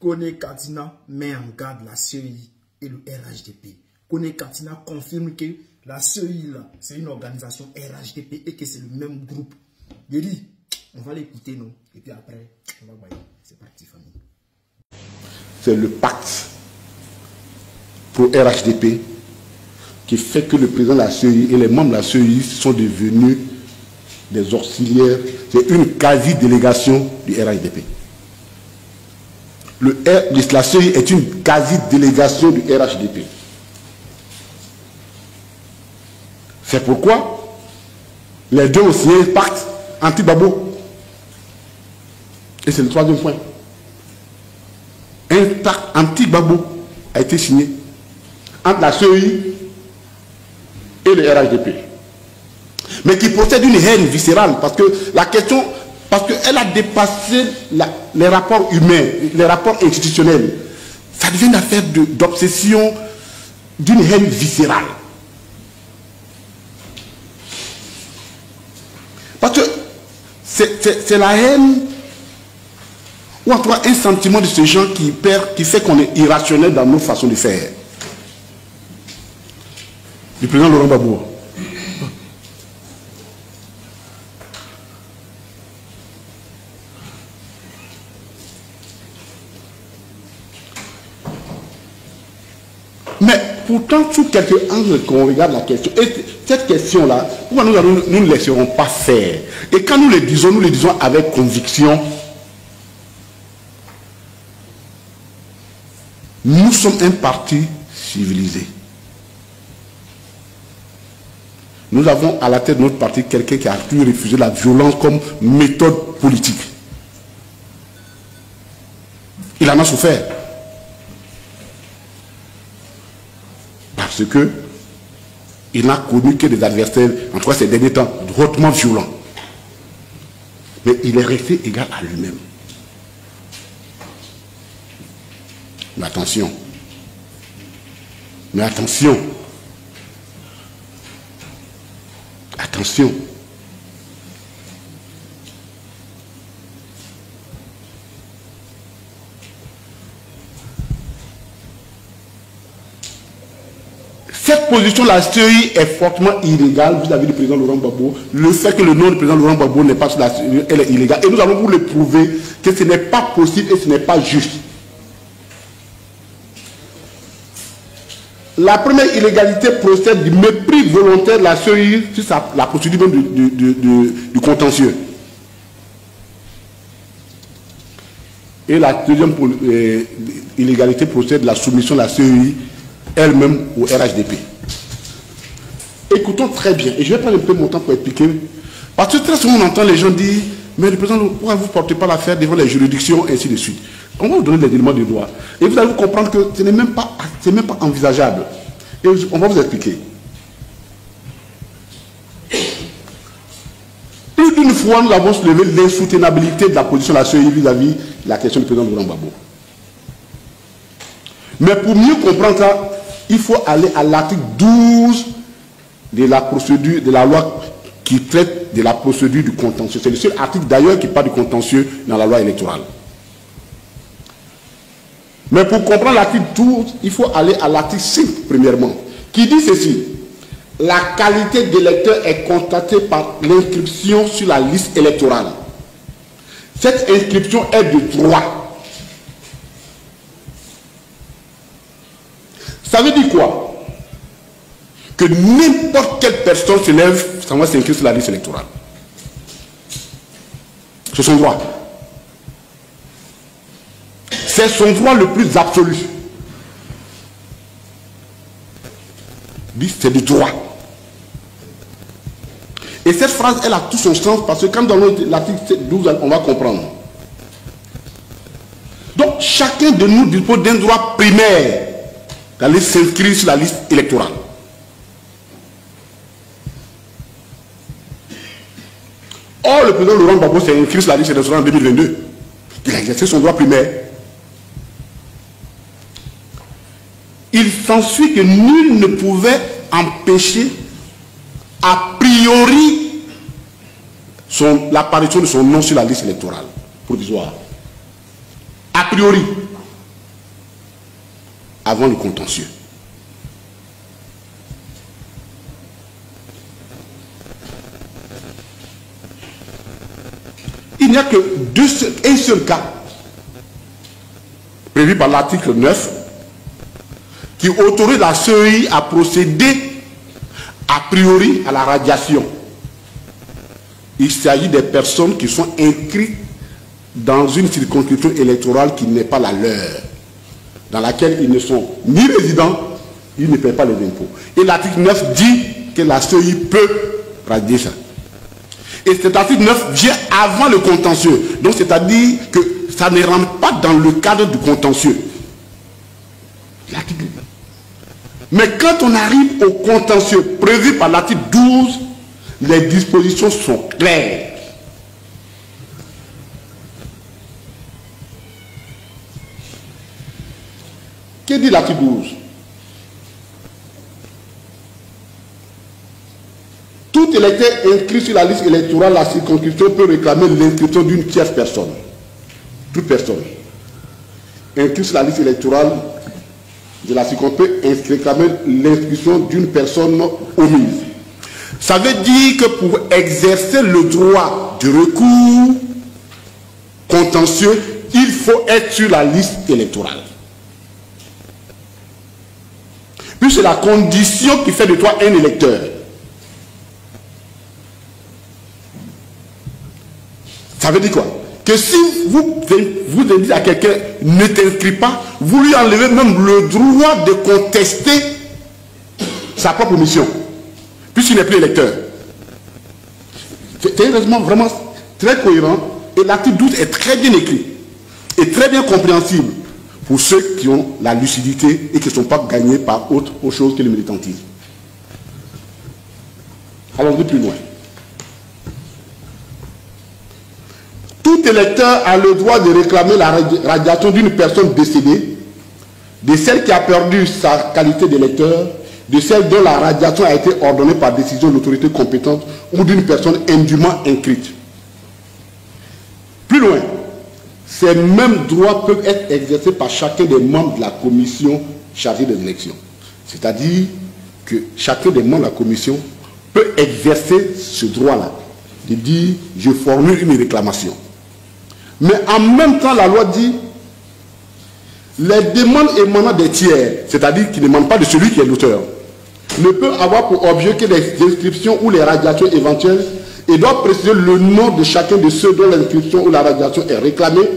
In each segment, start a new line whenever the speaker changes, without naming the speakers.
Kone Katina met en garde la CEI et le RHDP. Kone Katina confirme que la CEI, c'est une organisation RHDP et que c'est le même groupe. Il dit, on va l'écouter, non? Et puis après, on va voir. C'est parti, famille.
C'est le pacte pour RHDP qui fait que le président de la CEI et les membres de la CEI sont devenus des auxiliaires. C'est une quasi-délégation du RHDP. La CEI est une quasi-délégation du RHDP. C'est pourquoi les deux ont signé un pacte anti-Babo. Et c'est le troisième point. Un pacte anti-Babo a été signé entre la CEI et le RHDP. Mais qui procède d'une haine viscérale, parce que la question, parce qu'elle a dépassé les rapports humains, les rapports institutionnels. Ça devient une affaire d'obsession, d'une haine viscérale. Parce que c'est la haine, ou en tout cas un sentiment de ces gens qui fait qu'on est irrationnel dans nos façons de faire. Du président Laurent Gbagbo. Mais pourtant, sous quelques angles qu'on regarde la question, et cette question-là, pourquoi nous ne laisserons pas faire? Et quand nous le disons avec conviction. Nous sommes un parti civilisé. Nous avons à la tête de notre parti quelqu'un qui a pu refuser la violence comme méthode politique. Il en a souffert. Parce que il n'a connu que des adversaires, en tout cas ces derniers temps, hautement violents. Mais il est resté égal à lui-même. Mais attention. Mais attention. Attention. Cette position, la CEI est fortement illégale vis-à-vis du président Laurent Gbagbo. Le fait que le nom du président Laurent Gbagbo n'est pas sur la CEI, elle est illégale. Et nous allons vous le prouver que ce n'est pas possible et ce n'est pas juste. La première illégalité procède du mépris volontaire de la CEI sur la procédure même du contentieux. Et la deuxième illégalité procède de la soumission de la CEI elle-même au RHDP. Écoutons très bien, et je vais prendre un peu mon temps pour expliquer, parce que très souvent on entend les gens dire, mais le président, pourquoi vous ne portez pas l'affaire devant les juridictions, ainsi de suite. On va vous donner les éléments du droit. Et vous allez vous comprendre que ce n'est même pas envisageable. Et on va vous expliquer. Plus d'une fois, nous avons soulevé l'insoutenabilité de la position de la CEI vis-à-vis de la question du président Laurent Gbagbo. Mais pour mieux comprendre ça, il faut aller à l'article 12 de la procédure, de la loi qui traite de la procédure du contentieux. C'est le seul article d'ailleurs qui parle du contentieux dans la loi électorale. Mais pour comprendre l'article 12, il faut aller à l'article 5, premièrement, qui dit ceci. La qualité d'électeur est constatée par l'inscription sur la liste électorale. Cette inscription est de droit. Ça veut dire quoi? Que n'importe quelle personne se lève, ça va s'inscrire sur la liste électorale. C'est son droit. C'est son droit le plus absolu. C'est du droit. Et cette phrase, elle a tout son sens parce que quand dans l'article 12, on va comprendre. Donc, chacun de nous dispose d'un droit primaire d'aller s'inscrire sur la liste électorale. Or, le président Laurent Gbagbo s'est inscrit sur la liste électorale en 2022. Il a exercé son droit primaire. Il s'ensuit que nul ne pouvait empêcher a priori l'apparition de son nom sur la liste électorale provisoire. A priori. avant le contentieux. Il n'y a que un seul cas prévu par l'article 9 qui autorise la CEI à procéder a priori à la radiation. Il s'agit des personnes qui sont inscrites dans une circonscription électorale qui n'est pas la leur, dans laquelle ils ne sont ni résidents, ils ne paient pas les impôts. Et l'article 9 dit que la CEI peut radier ça. Et cet article 9 vient avant le contentieux. Donc c'est-à-dire que ça ne rentre pas dans le cadre du contentieux. L'article. Mais quand on arrive au contentieux prévu par l'article 12, les dispositions sont claires. Que dit l'article 12? Tout électeur inscrit sur la liste électorale, la circonscription peut réclamer l'inscription d'une tierce personne. Toute personne inscrite sur la liste électorale de la circonscription peut réclamer l'inscription d'une personne omise. Ça veut dire que pour exercer le droit de recours contentieux, il faut être sur la liste électorale. Puis c'est la condition qui fait de toi un électeur. Ça veut dire quoi? Que si vous dites à quelqu'un ne t'inscris pas, vous lui enlevez même le droit de contester sa propre mission, puisqu'il n'est plus électeur. C'est vraiment très cohérent, et l'article 12 est très bien écrit et très bien compréhensible pour ceux qui ont la lucidité et qui ne sont pas gagnés par autre chose que le militantisme. Allons-y plus loin. Tout électeur a le droit de réclamer la radiation d'une personne décédée, de celle qui a perdu sa qualité d'électeur, de celle dont la radiation a été ordonnée par décision de l'autorité compétente ou d'une personne indûment inscrite. Plus loin, ces mêmes droits peuvent être exercés par chacun des membres de la commission chargée des élections. C'est-à-dire que chacun des membres de la commission peut exercer ce droit-là, de dire « je formule une réclamation ». Mais en même temps, la loi dit les demandes émanant des tiers, c'est-à-dire qui ne demandent pas de celui qui est l'auteur, ne peuvent avoir pour objet que les inscriptions ou les radiations éventuelles et doivent préciser le nom de chacun de ceux dont l'inscription ou la radiation est réclamée.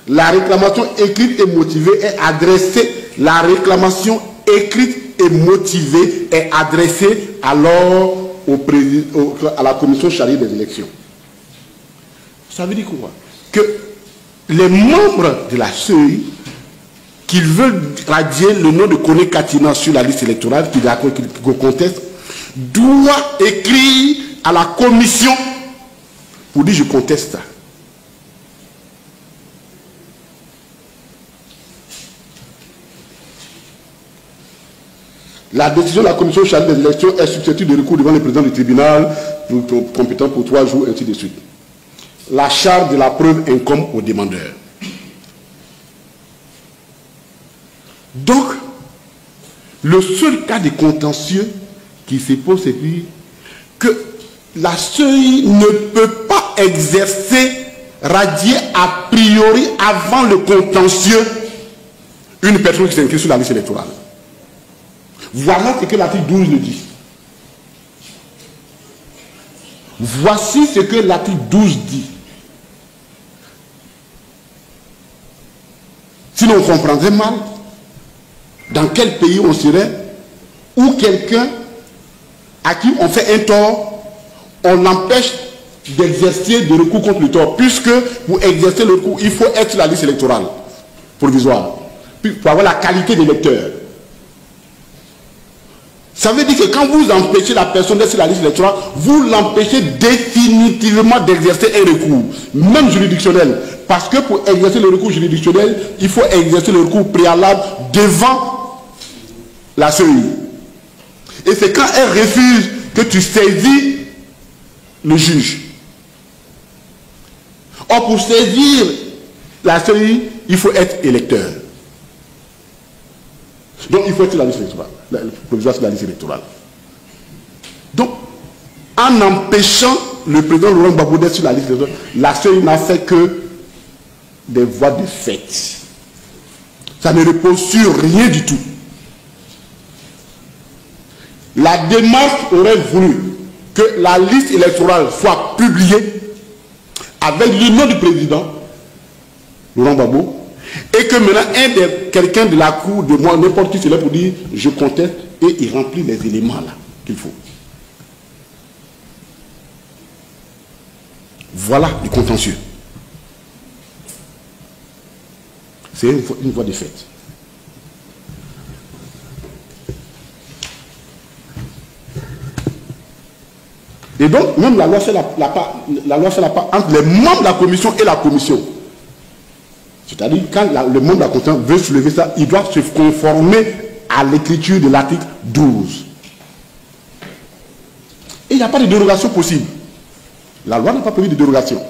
La réclamation écrite et motivée est adressée. La réclamation écrite et motivée est adressée alors à la commission chargée des élections. Ça veut dire quoi? Que les membres de la CEI qui veulent radier le nom de Koné Katina sur la liste électorale, qui conteste, doivent écrire à la commission pour dire je conteste ça. La décision de la commission chargée des élections est susceptible de recours devant le président du tribunal compétent pour 3 jours, ainsi de suite. La charge de la preuve incombe au demandeur. Donc, le seul cas de contentieux qui se pose, c'est que la CEI ne peut pas exercer, radier a priori avant le contentieux une personne qui s'inscrit sur la liste électorale. Voilà ce que l'article 12 nous dit. Voici ce que l'article 12 dit. Sinon on comprendrait mal dans quel pays on serait où quelqu'un à qui on fait un tort, on l'empêche d'exercer de recours contre le tort, puisque pour exercer le recours, il faut être sur la liste électorale provisoire, pour avoir la qualité d'électeur. Ça veut dire que quand vous empêchez la personne d'être sur la liste électorale, vous l'empêchez définitivement d'exercer un recours, même juridictionnel. Parce que pour exercer le recours juridictionnel, il faut exercer le recours préalable devant la CEI. Et c'est quand elle refuse que tu saisis le juge. Or, pour saisir la CEI, il faut être électeur. Donc il faut être sur la liste électorale, provisoire sur la liste électorale. Donc, en empêchant le président Laurent Gbagbo d'être sur la liste électorale, la CEI n'a fait que des voix de fait. Ça ne repose sur rien du tout. La démarche aurait voulu que la liste électorale soit publiée avec le nom du président Laurent Gbagbo et que maintenant quelqu'un de la cour de moi, n'importe qui, c'est là pour dire je conteste et il remplit les éléments là qu'il faut. Voilà du contentieux. C'est une voie de fait. Et donc, même la loi fait la part entre les membres de la commission et la commission. C'est-à-dire, quand le membre de la commission veut soulever ça, il doit se conformer à l'écriture de l'article 12. Et il n'y a pas de dérogation possible. La loi n'a pas prévu de dérogation.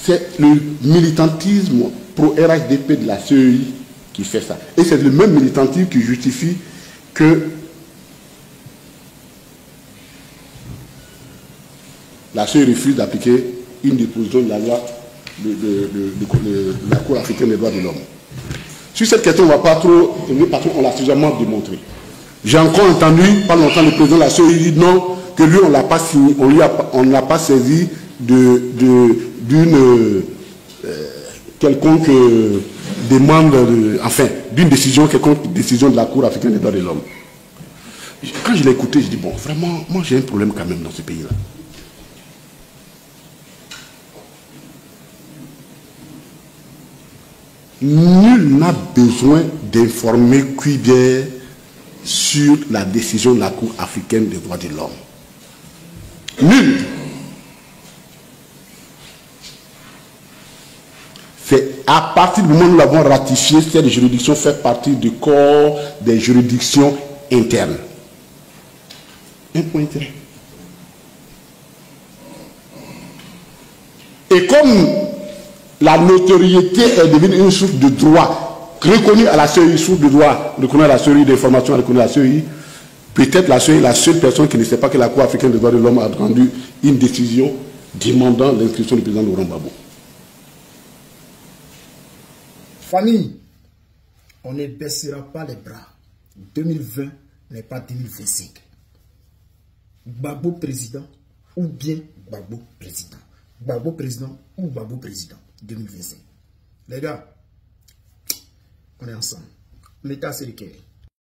C'est le militantisme pro-RHDP de la CEI qui fait ça. Et c'est le même militantisme qui justifie que la CEI refuse d'appliquer une disposition de la loi de la Cour africaine des droits de l'homme. Sur cette question, on ne va pas trop, parce qu'on l'a suffisamment démontré. J'ai encore entendu, pas longtemps, le président de la CEI dit non, que lui, on ne l'a pas signé, on n'a pas saisi d'une quelconque demande, d'une décision, quelconque décision de la Cour africaine des droits de l'homme. Quand je l'ai écouté, je dis bon, vraiment, moi j'ai un problème quand même dans ce pays-là. Nul n'a besoin d'informer Cuibière sur la décision de la Cour africaine des droits de l'homme. Nul. C'est à partir du moment où nous l'avons ratifié, cette juridiction fait partie du corps des juridictions internes. Un point interne. Et comme la notoriété est devenue une source de droit reconnue à la CEI, source de droit reconnue à la CEI, d'information reconnue à la CEI, peut-être la CEI est la seule personne qui ne sait pas que la Cour africaine des droits de l'homme a rendu une décision demandant l'inscription du président Laurent Gbagbo.
Famille, on ne baissera pas les bras. 2020 n'est pas 2025. Gbagbo président ou bien Gbagbo président. Gbagbo président ou Gbagbo président. 2025. Les gars, on est ensemble. On est assez